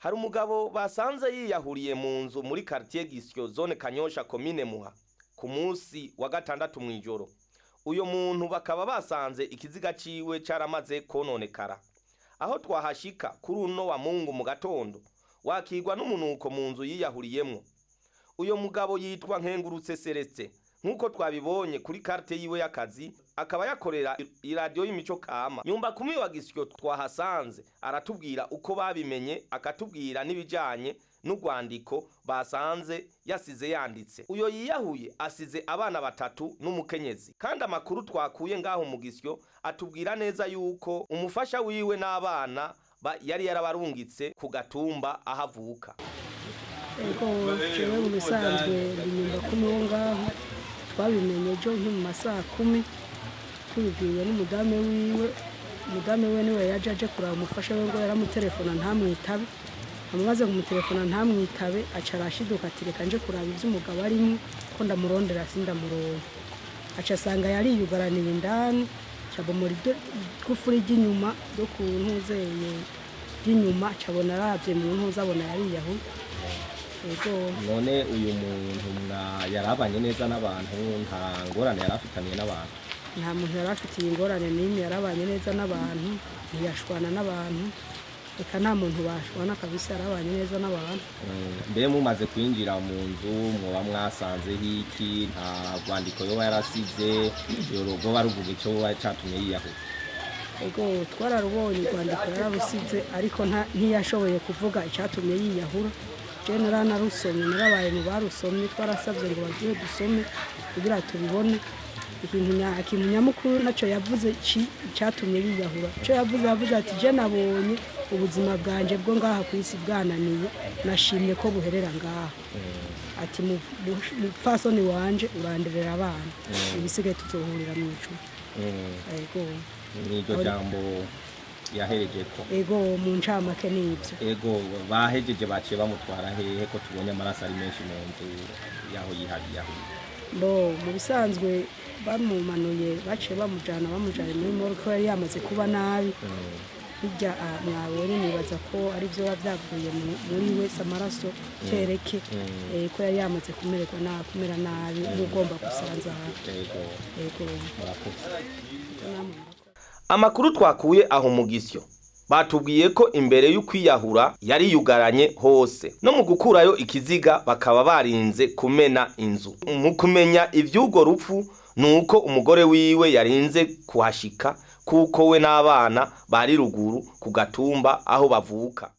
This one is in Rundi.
Hari umugabo basanze yiyahuriye mu nzu muri quartier Gisyo zone Kanyosha commune Muha ku munsi wa gatandatu mwijoro. Uyo muntu bakaba basanze ikiziga ciwe caramaze kononekara. Aho twahashika kuri uno wa Mungu mu gatondo wakigwa n'umunuko mu nzu yiyahuriyemwo. Uyo mugabo yitwa Nkengurutse celestin nkuko twabibonye kuri carte yiwe y'akazi akaba yakorera iradio y'imico kama. Nyumba kumi wa Gisyo twahasanze aratubwira uko babimenye akatubwira nibijanye n'urwandiko basanze yasize yanditse. Uyo yiyahuye asize abana batatu n'umukenyezi, kandi amakuru twakuye ngaho mu Gisyo atubwira neza yuko umufasha wiwe n'abana yari yarabarungitse ku gatumba ahavuka. Ego jewe mu bisanzwe nyumba kumi wo ngaho twabimenye jo nki mu masaha 10 tubibwiwe n'umudame wiwe niwe yaje kuraba umufasha we ngo yaramutelefona ntamwitabe. Amaze kumutelefona ntamwitabe aca arashiduka ati reka nje kuraba ivy'umugabo arimo ko ndamurondera sindamuronka. Aca asanga yari yugaraniye indani cabo muri kufuri ry'inyuma do ku ntuzeye ry'inyuma cabona aravye mu ntuzabona yari yaho. Ego none uyu muntu yarabanye neza n'abantu nta ngorane yarafitaniye n'abantu? Nta muntu yarafitiye ingorane n'imwe, yarabanye neza n'abantu ntiyashwana n'abantu. Eka nta muntu bashwana kabisa, yarabanye neza n'abantu. Mbe mumaze kwinjira mu nzu mwoba mwasanze hiki? Nta rwandiko yoba yarasize yorogo baruvuga ico catumye yiyahuye? Ego twararubonye urwandiko yararusize ariko ntiyashoboye kuvuga icatumye yiyahura. General narusomye narabaye mu barusomye twarasabye ngo bagiye dusome kugira tubibone. Ikintu nyamukuru naco yavuze icatumye yiyahura. Cyo yavuze ati je nabonye ubuzima bwanje bwo ngaha kwisi bwananiye, nashimye ko buherera ngaha. Ati mupfasoni wanje uranderera abana ibisigaye tuzohurira mu ico. Ego niryo jambo yahereje ko. Ego mu ncamake nivyo. Ego bahejeje baciye bamutwara hehe ko tubonye amaraso ari menshi mu nzu yaho yihagiyahuye? Bo mu bisanzwe bamumanuye baciye bamujana muri muri ko yari yamaze kuba nabi. Bijya mwabonye nibaza ko ari byo bavyavuye muri we samaraso tereke ko yari yamaze kumera nabi n'ugomba gusanzara. Ego Amakuru twakuye aho mu Gisyo batubwiye ko imbere y'ukwiyahura yari yugaranye hose, no mu gukurayo ikiziga bakaba barinze kumena inzu. Mu kumenya ivy'ugo rupfu nuko umugore wiwe yarinze kuhashika kuko we n'abana bari ruguru ku gatumba aho bavuka.